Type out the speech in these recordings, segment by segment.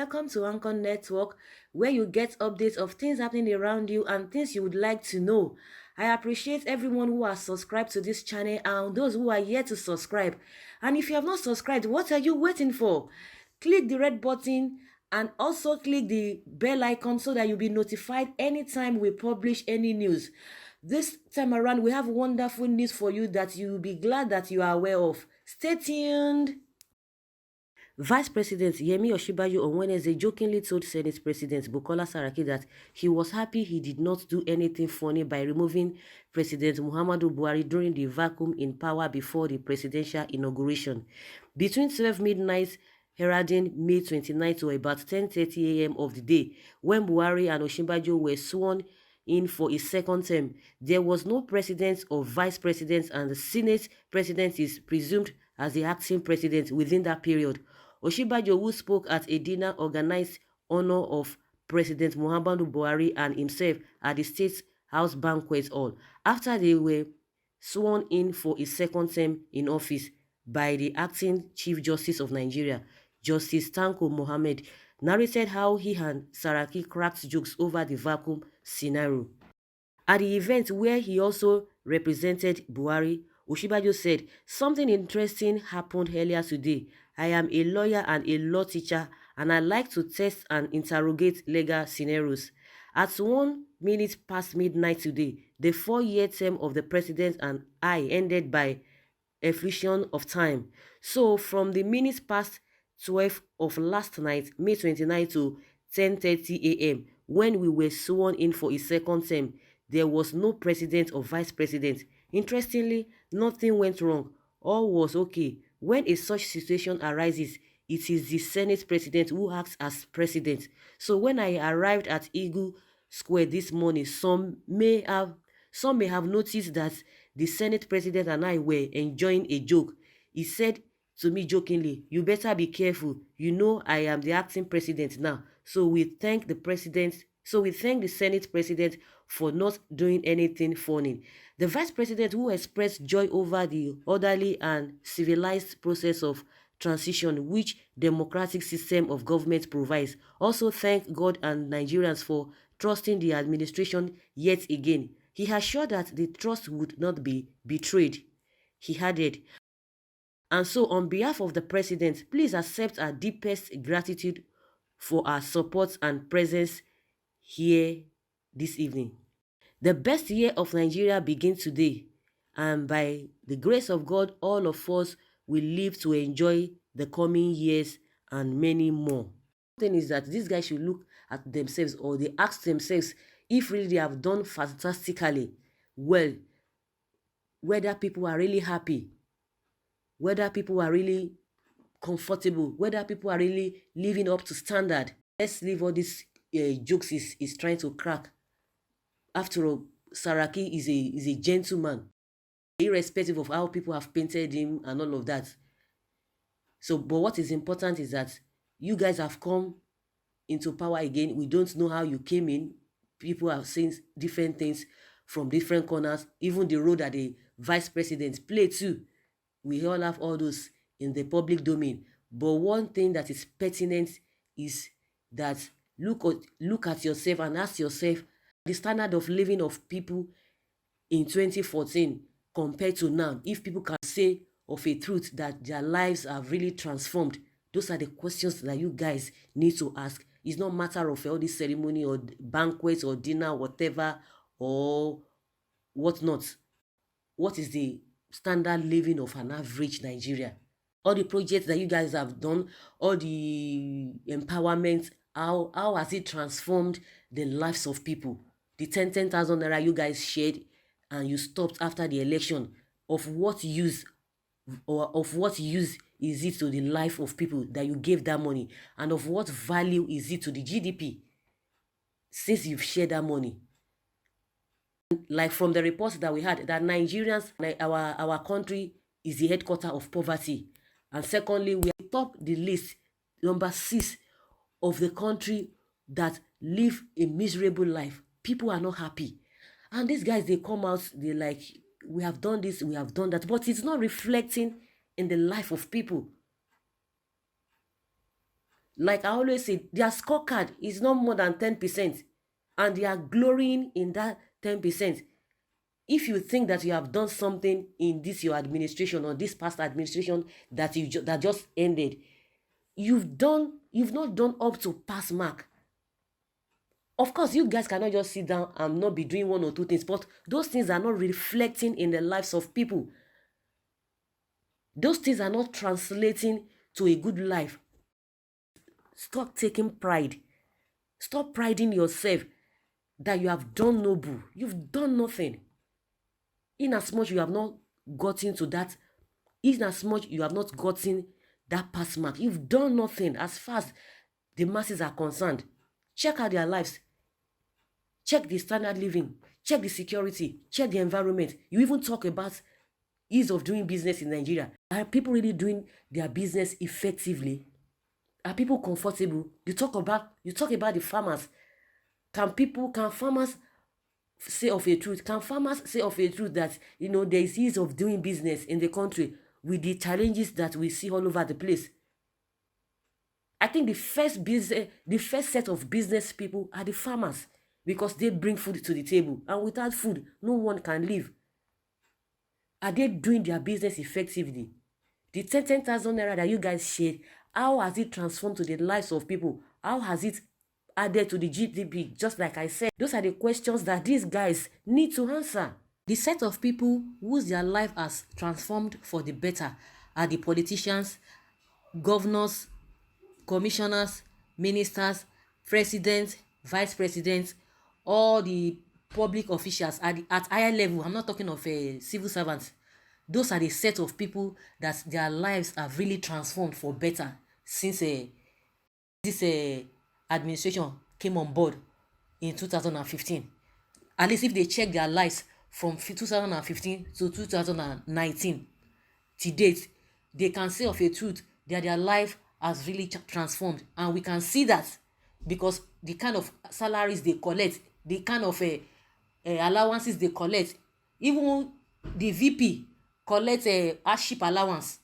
Welcome to Anchor Network, where you get updates of things happening around you and things you would like to know. I appreciate everyone who has subscribed to this channel and those who are yet to subscribe. And if you have not subscribed, what are you waiting for? Click the red button and also click the bell icon so that you'll be notified anytime we publish any news. This time around, we have wonderful news for you that you'll be glad that you are aware of. Stay tuned. Vice President Yemi Osinbajo on Wednesday jokingly told Senate President Bukola Saraki that he was happy he did not do anything funny by removing President Muhammadu Buhari during the vacuum in power before the presidential inauguration. Between 12 midnight heralding May 29 to about 10:30 a.m. of the day, when Buhari and Osinbajo were sworn in for a second term, there was no president or vice president, and the Senate President is presumed as the acting president within that period. Osinbajo, who spoke at a dinner organized honor of President Muhammadu Buhari and himself at the State House Banquet Hall, after they were sworn in for a second term in office by the acting Chief Justice of Nigeria, Justice Tanko Mohammed, narrated how he and Saraki cracked jokes over the vacuum scenario. At the event where he also represented Buhari, Osinbajo said, "Something interesting happened earlier today. I am a lawyer and a law teacher, and I like to test and interrogate legal scenarios. At 1 minute past midnight today, the 4-year term of the president and I ended by effusion of time. So from the minutes past 12 of last night, May 29 to 10:30 a.m., when we were sworn in for a second term, there was no president or vice president. Interestingly, nothing went wrong. All was okay. When a such situation arises, it is the Senate President who acts as president. So when I arrived at Eagle Square this morning, some may have noticed that the Senate President and I were enjoying a joke. He said to me jokingly, 'You better be careful. You know I am the acting president now.' So we thank the Senate President for not doing anything funny." The Vice President, who expressed joy over the orderly and civilized process of transition which democratic system of government provides, also thanked God and Nigerians for trusting the administration yet again. He assured that the trust would not be betrayed. He added, "And so on behalf of the President, please accept our deepest gratitude for our support and presence here this evening. The best year of Nigeria begins today, and by the grace of God, all of us will live to enjoy the coming years and many more." The thing is that these guys should look at themselves, or they ask themselves if really they have done fantastically well, whether people are really happy, whether people are really comfortable, whether people are really living up to standard. Let's leave all these jokes is trying to crack. After all, Saraki is a gentleman, irrespective of how people have painted him and all of that. So, but what is important is that you guys have come into power again. We don't know how you came in. People are saying different things from different corners. Even the role that the vice president played too. We all have all those in the public domain. But one thing that is pertinent is that look at yourself and ask yourself the standard of living of people in 2014 compared to now. If people can say of a truth that their lives have really transformed, those are the questions that you guys need to ask. It's not a matter of all this ceremony or banquet or dinner, whatever, or whatnot. What is the standard living of an average Nigeria? All the projects that you guys have done, all the empowerment, how has it transformed the lives of people? The 10,000 naira you guys shared and you stopped after the election, of what use is it to the life of people that you gave that money, and of what value is it to the GDP since you've shared that money? Like from the reports that we had, that Nigerians, our country is the headquarter of poverty, and secondly, we top the list, number 6 of the country that live a miserable life. People are not happy, and these guys, they come out, they like, we have done this, we have done that, but it's not reflecting in the life of people. Like I always say, their scorecard is not more than 10%, and they are glorying in that 10%. If you think that you have done something in this your administration or this past administration that that just ended, you've not done up to pass mark. Of course, you guys cannot just sit down and not be doing one or two things, but those things are not reflecting in the lives of people. Those things are not translating to a good life. Stop taking pride. Stop priding yourself that you have done noble. You've done nothing. In as much you have not gotten to that, in as much you have not gotten that pass mark, you've done nothing as far as the masses are concerned. Check out their lives. Check the standard living. Check the security. Check the environment. You even talk about ease of doing business in Nigeria. Are people really doing their business effectively? Are people comfortable? You talk about the farmers. Can farmers say of a truth? Can farmers say of a truth that there is ease of doing business in the country with the challenges that we see all over the place? I think the first set of business people are the farmers, because they bring food to the table, and without food, no one can live. Are they doing their business effectively? The 10,000 naira that you guys shared, how has it transformed to the lives of people? How has it added to the GDP? Just like I said, those are the questions that these guys need to answer. The set of people whose their life has transformed for the better are the politicians, governors, commissioners, ministers, presidents, vice presidents, all the public officials at higher level. I'm not talking of civil servants. Those are the set of people that their lives have really transformed for better since this administration came on board in 2015. At least if they check their lives from 2015 to 2019 to date, they can say of a truth that their life has really transformed. And we can see that because the kind of salaries they collect, the kind of allowances they collect, even the VP collect a hardship allowance.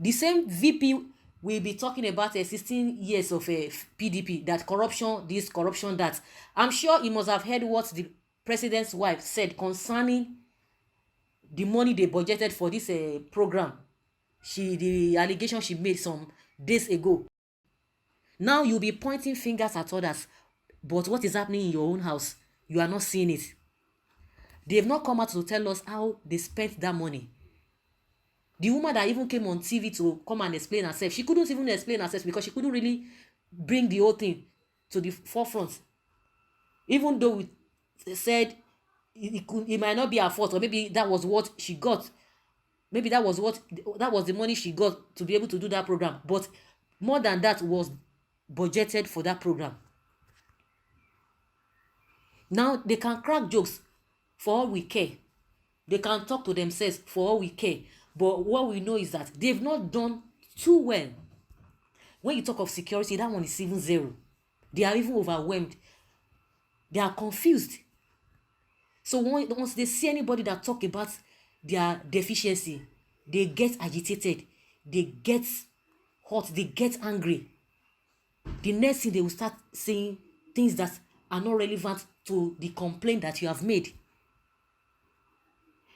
The same VP will be talking about 16 years of PDP, that corruption, this, corruption, that. I'm sure he must have heard what the president's wife said concerning the money they budgeted for this program. The allegation she made some days ago. Now you'll be pointing fingers at others, but what is happening in your own house, you are not seeing it. They've not come out to tell us how they spent that money. The woman that even came on TV to come and explain herself, she couldn't even explain herself because she couldn't really bring the whole thing to the forefront. Even though we said it might not be her fault, or maybe that was what she got. Maybe that was the money she got to be able to do that program. But more than that was budgeted for that program. Now they can crack jokes for all we care. They can talk to themselves for all we care. But what we know is that they've not done too well. When you talk of security, that one is even zero. They are even overwhelmed. They are confused. So once they see anybody that talk about their deficiency, they get agitated, they get hot, they get angry. The next thing, they will start saying things that are not relevant to the complaint that you have made.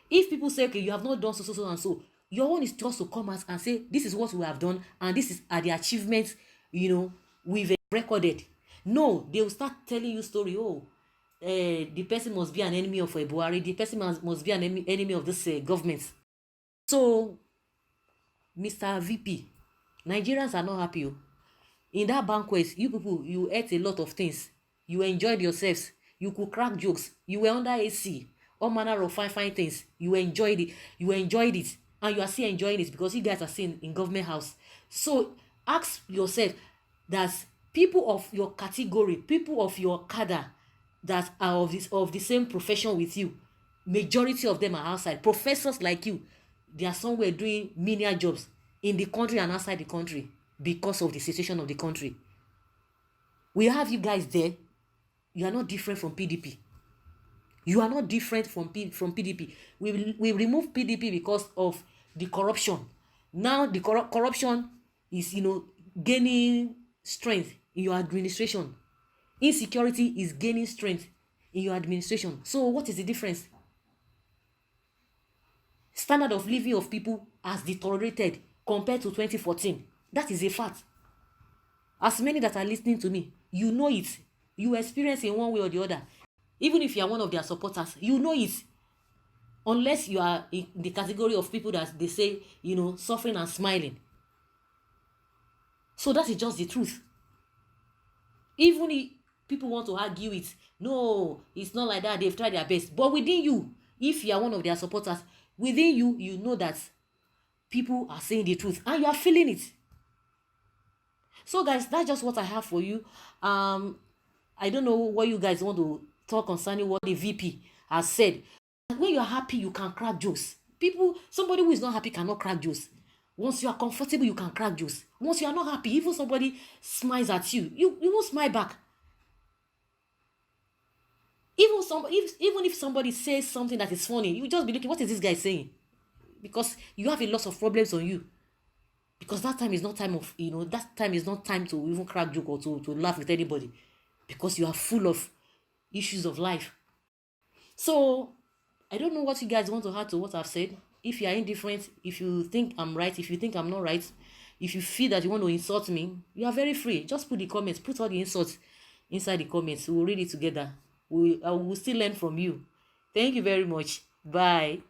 If people say, okay, you have not done so and so, your own is just to come out and say, this is what we have done, and this are the achievements, we've recorded. No, they will start telling you story. The person must be an enemy of Buhari. The person must be an enemy of this government. So, Mr. VP, Nigerians are not happy. In that banquet, you people, you ate a lot of things. You enjoyed yourselves. You could crack jokes. You were under AC. All manner of fine things. You enjoyed it. And you are still enjoying it because you guys are still in government house. So, ask yourself that people of your category, people of your cadre that are of the same profession with you, majority of them are outside. Professors like you, they are somewhere doing menial jobs in the country and outside the country because of the situation of the country. We have you guys there. You are not different from PDP. You are not different from PDP. We remove PDP because of the corruption. Now the corruption is, gaining strength in your administration. Insecurity is gaining strength in your administration. So what is the difference? Standard of living of people has deteriorated compared to 2014. That is a fact. As many that are listening to me, you know it. You experience in one way or the other. Even if you are one of their supporters, you know it. Unless you are in the category of people that they say, suffering and smiling. So that is just the truth. Even if people want to argue it, no, it's not like that, they've tried their best. But within you, if you are one of their supporters, within you, you know that people are saying the truth and you are feeling it. So guys, that's just what I have for you. I don't know what you guys want to talk concerning what the VP has said. When you're happy, you can crack jokes. Somebody who is not happy cannot crack jokes. Once you are comfortable, you can crack jokes. Once you are not happy, even somebody smiles at you, you won't smile back. Even if somebody says something that is funny, you just be looking, what is this guy saying? Because you have a lot of problems on you. Because that time is not time of, that time is not time to even crack joke or to laugh with anybody. Because you are full of issues of life. So, I don't know what you guys want to add to what I've said. If you are indifferent, if you think I'm right, if you think I'm not right, if you feel that you want to insult me, you are very free. Just put the comments, put all the insults inside the comments. We'll read it together. I will still learn from you. Thank you very much. Bye.